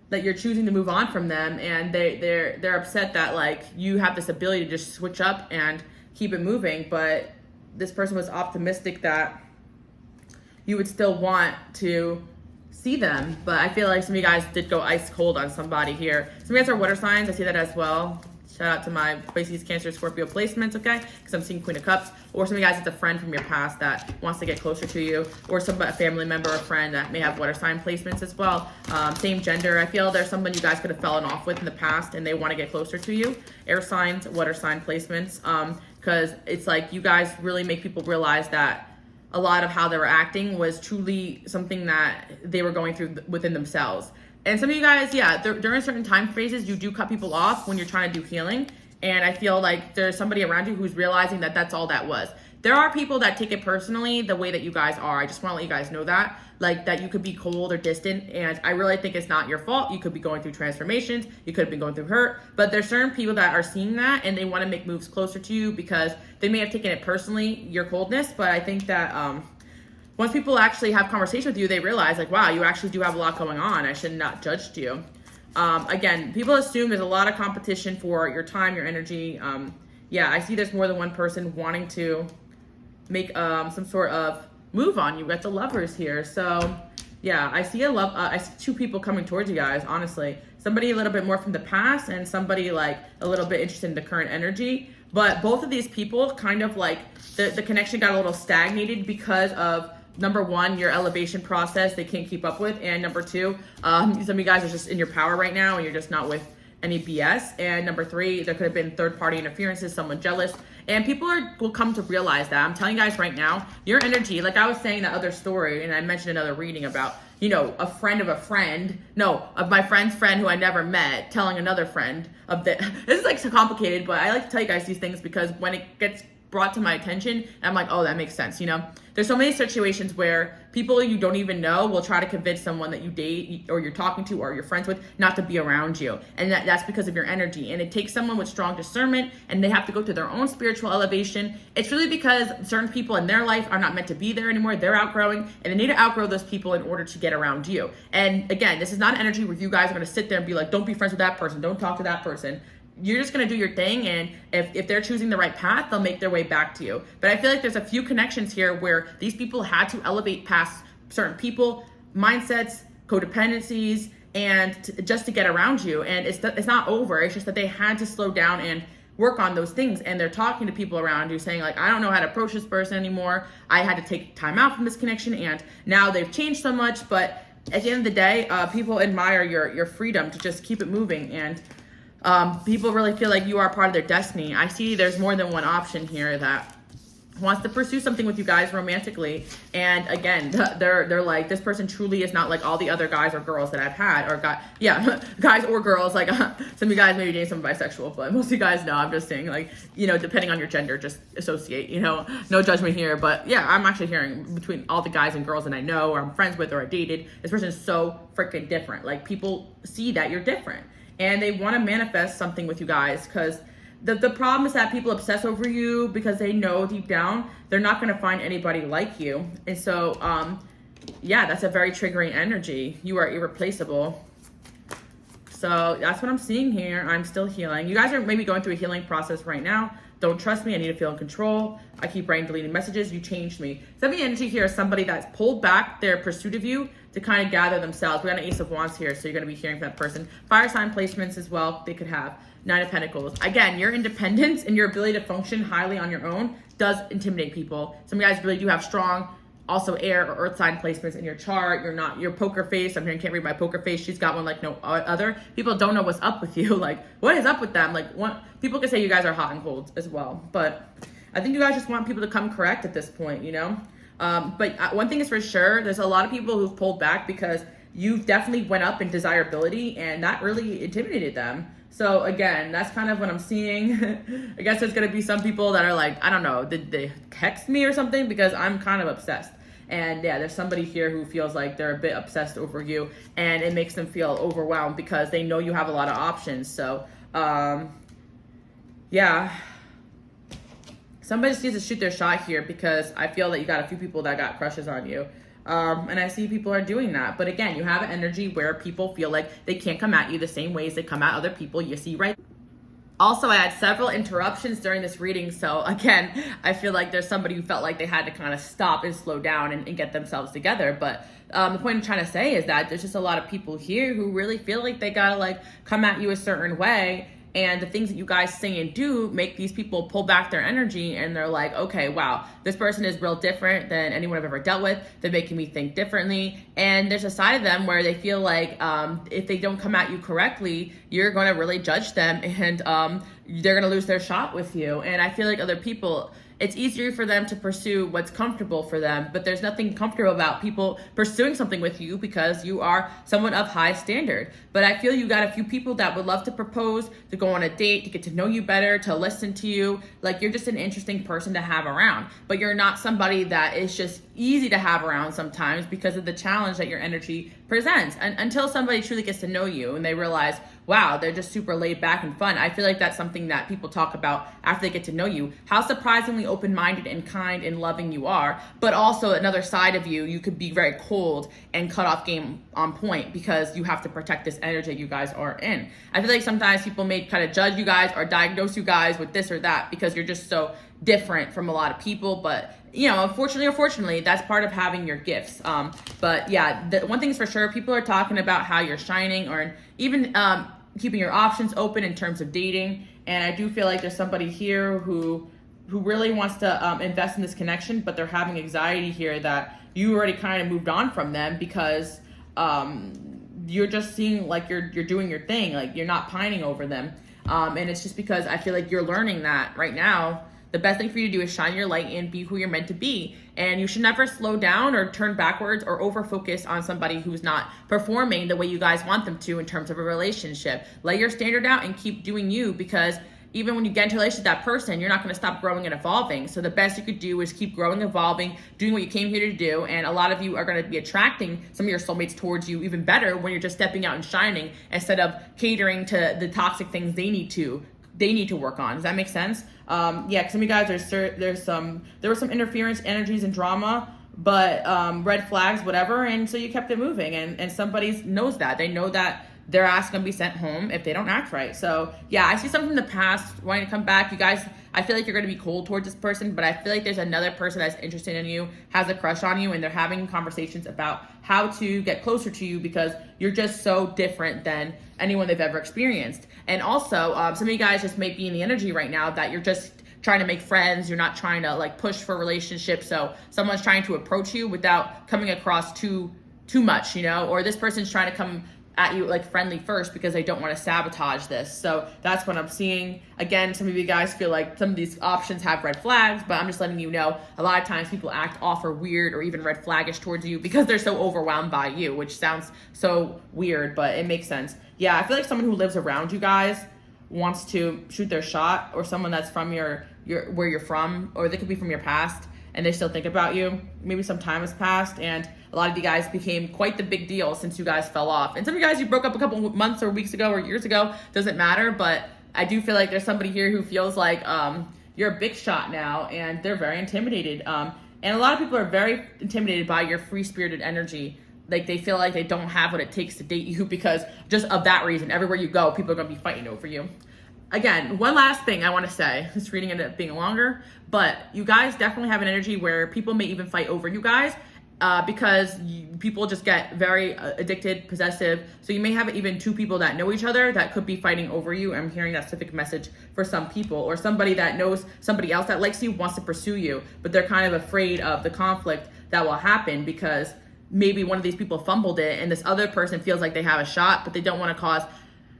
that you're choosing to move on from them, and they're upset that like you have this ability to just switch up and keep it moving. But this person was optimistic that you would still want to see them. But I feel like some of you guys did go ice cold on somebody here. Some of you guys are water signs. I see that as well. Shout out to my Pisces, Cancer, Scorpio placements, okay? Because I'm seeing Queen of Cups. Or some of you guys, it's a friend from your past that wants to get closer to you. Or a family member or friend that may have water sign placements as well. Same gender. I feel there's someone you guys could have fallen off with in the past and they want to get closer to you. Air signs, water sign placements. Because it's like you guys really make people realize that a lot of how they were acting was truly something that they were going through within themselves. And some of you guys, yeah, during certain time phases, you do cut people off when you're trying to do healing. And I feel like there's somebody around you who's realizing that that's all that was. There are people that take it personally the way that you guys are. I just want to let you guys know that. Like, that you could be cold or distant. And I really think it's not your fault. You could be going through transformations. You could have been going through hurt. But there's certain people that are seeing that and they want to make moves closer to you because they may have taken it personally, your coldness. But I think that once people actually have conversation with you, they realize like, wow, you actually do have a lot going on. I should not judge you. Again, people assume there's a lot of competition for your time, your energy. Yeah, I see there's more than one person wanting to make some sort of move on you. We got the Lovers here. So yeah, I see I see two people coming towards you guys, honestly. Somebody a little bit more from the past and somebody like a little bit interested in the current energy. But both of these people kind of like the connection got a little stagnated because of number one, your elevation process they can't keep up with, and number two, some of you guys are just in your power right now and you're just not with any BS. And number three, there could have been third-party interferences, someone jealous, and people will come to realize that. I'm telling you guys right now, your energy, like I was saying that other story, and I mentioned another reading about, a friend of a friend, of my friend's friend who I never met, telling another friend of this is like so complicated, but I like to tell you guys these things because when it gets brought to my attention, I'm like, oh, that makes sense. There's so many situations where people you don't even know will try to convince someone that you date or you're talking to or you're friends with not to be around you. And that's because of your energy. And it takes someone with strong discernment and they have to go through their own spiritual elevation. It's really because certain people in their life are not meant to be there anymore. They're outgrowing and they need to outgrow those people in order to get around you. And again, this is not an energy where you guys are going to sit there and be like, don't be friends with that person. Don't talk to that person. You're just going to do your thing, and if they're choosing the right path, they'll make their way back to you. But I feel like there's a few connections here where these people had to elevate past certain people, mindsets, codependencies, and just to get around you. And it's not over. It's just that they had to slow down and work on those things, and they're talking to people around you saying like, I don't know how to approach this person anymore. I had to take time out from this connection, and now they've changed so much. But at the end of the day, people admire your freedom to just keep it moving, and people really feel like you are part of their destiny. I see there's more than one option here that wants to pursue something with you guys romantically, and again, they're like, this person truly is not like all the other guys or girls that I've had, or guys or girls. Like some of you guys maybe dating some bisexual, but most of you guys know. I'm just saying, like, you know, depending on your gender, just associate. You know, no judgment here, but yeah, I'm actually hearing between all the guys and girls that I know, or I'm friends with, or I dated, this person is so freaking different. Like, people see that you're different, and they want to manifest something with you guys, because the problem is that people obsess over you because they know deep down they're not going to find anybody like you. And so, yeah, that's a very triggering energy. You are irreplaceable. So that's what I'm seeing here. I'm still healing. You guys are maybe going through a healing process right now. Don't trust me. I need to feel in control. I keep brain deleting messages. You changed me. So the energy here is somebody that's pulled back their pursuit of you to kind of gather themselves. We got an Ace of Wands here, so you're going to be hearing from that person. Fire sign placements as well, they could have. Nine of Pentacles. Again, your independence and your ability to function highly on your own does intimidate people. Some of you guys really do have strong, also air or earth sign placements in your chart. Your poker face. I'm hearing, can't read my poker face. She's got one like no other. People don't know what's up with you. Like, what is up with them? Like, people can say you guys are hot and cold as well. But I think you guys just want people to come correct at this point, you know? But one thing is for sure, there's a lot of people who've pulled back because you definitely went up in desirability, and that really intimidated them. So again, that's kind of what I'm seeing. I guess there's going to be some people that are like, I don't know, did they text me or something? Because I'm kind of obsessed. And yeah, there's somebody here who feels like they're a bit obsessed over you, and it makes them feel overwhelmed because they know you have a lot of options. So, yeah. Somebody just needs to shoot their shot here, because I feel that you got a few people that got crushes on you. And I see people are doing that. But again, you have an energy where people feel like they can't come at you the same ways they come at other people. You see, right? Also, I had several interruptions during this reading. So again, I feel like there's somebody who felt like they had to kind of stop and slow down and get themselves together. But the point I'm trying to say is that there's just a lot of people here who really feel like they gotta like come at you a certain way. And the things that you guys say and do make these people pull back their energy, and they're like, okay, wow, this person is real different than anyone I've ever dealt with. They're making me think differently. And there's a side of them where they feel like if they don't come at you correctly, you're going to really judge them, and they're going to lose their shot with you. And I feel like other people, it's easier for them to pursue what's comfortable for them, but there's nothing comfortable about people pursuing something with you because you are someone of high standard. But I feel you got a few people that would love to propose, to go on a date, to get to know you better, to listen to you. Like, you're just an interesting person to have around, but you're not somebody that is just easy to have around sometimes because of the challenge that your energy presents. And until somebody truly gets to know you and they realize, wow, they're just super laid back and fun. I feel like that's something that people talk about after they get to know you, how surprisingly open-minded and kind and loving you are. But also another side of you, you could be very cold and cut off game on point because you have to protect this energy you guys are in. I feel like sometimes people may kind of judge you guys or diagnose you guys with this or that because you're just so different from a lot of people. But you know, unfortunately or fortunately, that's part of having your gifts. But yeah, the one thing is for sure, people are talking about how you're shining, or even keeping your options open in terms of dating. And I do feel like there's somebody here who really wants to invest in this connection, but they're having anxiety here that you already kind of moved on from them because you're just seeing like you're doing your thing, like you're not pining over them. And it's just because I feel like you're learning that right now. The best thing for you to do is shine your light and be who you're meant to be. And you should never slow down or turn backwards or over-focus on somebody who's not performing the way you guys want them to in terms of a relationship. Lay your standard out and keep doing you, because even when you get into a relationship with that person, you're not going to stop growing and evolving. So the best you could do is keep growing, evolving, doing what you came here to do. And a lot of you are going to be attracting some of your soulmates towards you even better when you're just stepping out and shining instead of catering to the toxic things they need to work on. Does that make sense? Yeah, because some of you guys there were some interference energies and drama, but red flags, whatever, and so you kept it moving, and somebody knows that. They know that their ass gonna be sent home if they don't act right. So yeah, I see something from the past wanting to come back. You guys, I feel like you're gonna be cold towards this person, but I feel like there's another person that's interested in you, has a crush on you, and they're having conversations about how to get closer to you because you're just so different than anyone they've ever experienced. And also, some of you guys just may be in the energy right now that you're just trying to make friends. You're not trying to like push for relationships. So someone's trying to approach you without coming across too much, you know, or this person's trying to come at you like friendly first because they don't want to sabotage this. So that's what I'm seeing. Again, some of you guys feel like some of these options have red flags, but I'm just letting you know a lot of times people act off or weird or even red flaggish towards you because they're so overwhelmed by you, which sounds so weird, but it makes sense. Yeah, I feel like someone who lives around you guys wants to shoot their shot, or someone that's from your where you're from, or they could be from your past and they still think about you. Maybe some time has passed and a lot of you guys became quite the big deal since you guys fell off. And some of you guys, you broke up a couple months or weeks ago or years ago, doesn't matter, but I do feel like there's somebody here who feels like you're a big shot now and they're very intimidated. And a lot of people are very intimidated by your free-spirited energy. Like they feel like they don't have what it takes to date you because just of that reason, everywhere you go, people are gonna be fighting over you. Again, one last thing I want to say, this reading ended up being longer, but you guys definitely have an energy where people may even fight over you guys because people just get very addicted, possessive. So you may have even two people that know each other that could be fighting over you. I'm hearing that specific message for some people, or somebody that knows somebody else that likes you, wants to pursue you, but they're kind of afraid of the conflict that will happen because maybe one of these people fumbled it and this other person feels like they have a shot, but they don't want to cause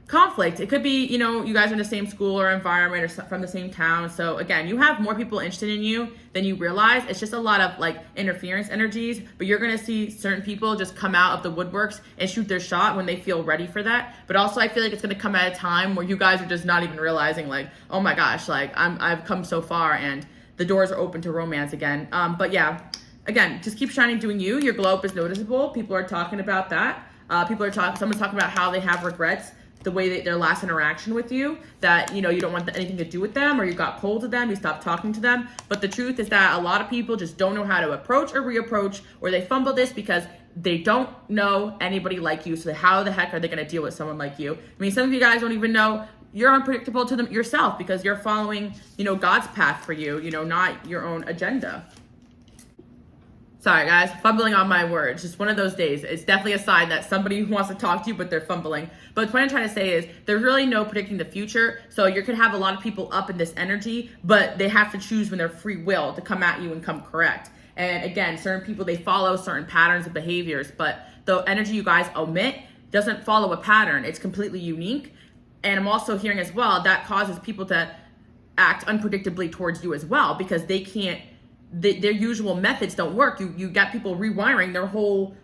conflict. It could be, you know, you guys are in the same school or environment or from the same town. So again, you have more people interested in you than you realize. It's just a lot of like interference energies, but you're going to see certain people just come out of the woodworks and shoot their shot when they feel ready for that. But also I feel like it's going to come at a time where you guys are just not even realizing like, oh my gosh, like I've come so far and the doors are open to romance again. But yeah, again, just keep shining doing you. Your glow up is noticeable. People are talking about that. Someone's talking about how they have regrets the way that their last interaction with you, that, you know, you don't want anything to do with them, or you got cold to them, you stopped talking to them. But the truth is that a lot of people just don't know how to approach or reapproach, or they fumble this because they don't know anybody like you. So how the heck are they going to deal with someone like you? I mean, some of you guys don't even know you're unpredictable to them yourself because you're following, you know, God's path for you, you know, not your own agenda. Sorry guys, fumbling on my words. Just one of those days. It's definitely a sign that somebody wants to talk to you, but they're fumbling. But what I'm trying to say is there's really no predicting the future. So you could have a lot of people up in this energy, but they have to choose when they're free will to come at you and come correct. And again, certain people, they follow certain patterns of behaviors, but the energy you guys omit doesn't follow a pattern. It's completely unique. And I'm also hearing as well, that causes people to act unpredictably towards you as well because they can't, their usual methods don't work. You got people rewiring their whole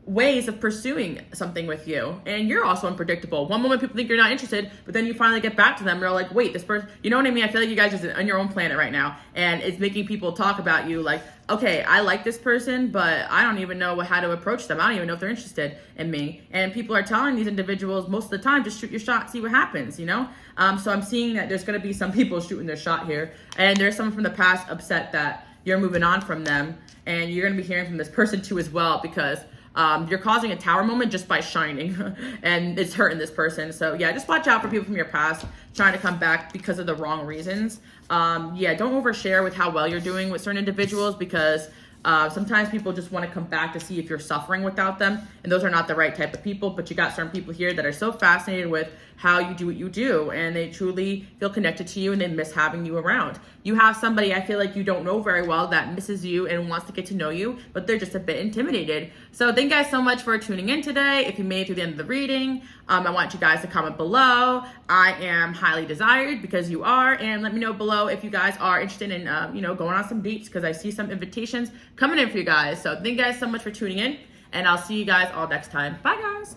ways of pursuing something with you, and you're also unpredictable. One moment people think you're not interested, but then you finally get back to them, they're like, wait, this person, you know what I mean? I feel like you guys are on your own planet right now, and it's making people talk about you like, okay, I like this person, but I don't even know how to approach them. I don't even know if they're interested in me. And people are telling these individuals most of the time, just shoot your shot, see what happens, you know? So I'm seeing that there's going to be some people shooting their shot here, and there's someone from the past upset that you're moving on from them, and you're going to be hearing from this person too as well, because you're causing a tower moment just by shining and it's hurting this person. So yeah, just watch out for people from your past trying to come back because of the wrong reasons. Yeah, don't overshare with how well you're doing with certain individuals because sometimes people just want to come back to see if you're suffering without them, and those are not the right type of people. But you got certain people here that are so fascinated with how you do what you do, and they truly feel connected to you and they miss having you around. You have somebody I feel like you don't know very well that misses you and wants to get to know you, but they're just a bit intimidated. So thank you guys so much for tuning in today. If you made it through the end of the reading, I want you guys to comment below. I am highly desired because you are, and let me know below if you guys are interested in going on some dates, because I see some invitations coming in for you guys. So thank you guys so much for tuning in, and I'll see you guys all next time. Bye guys.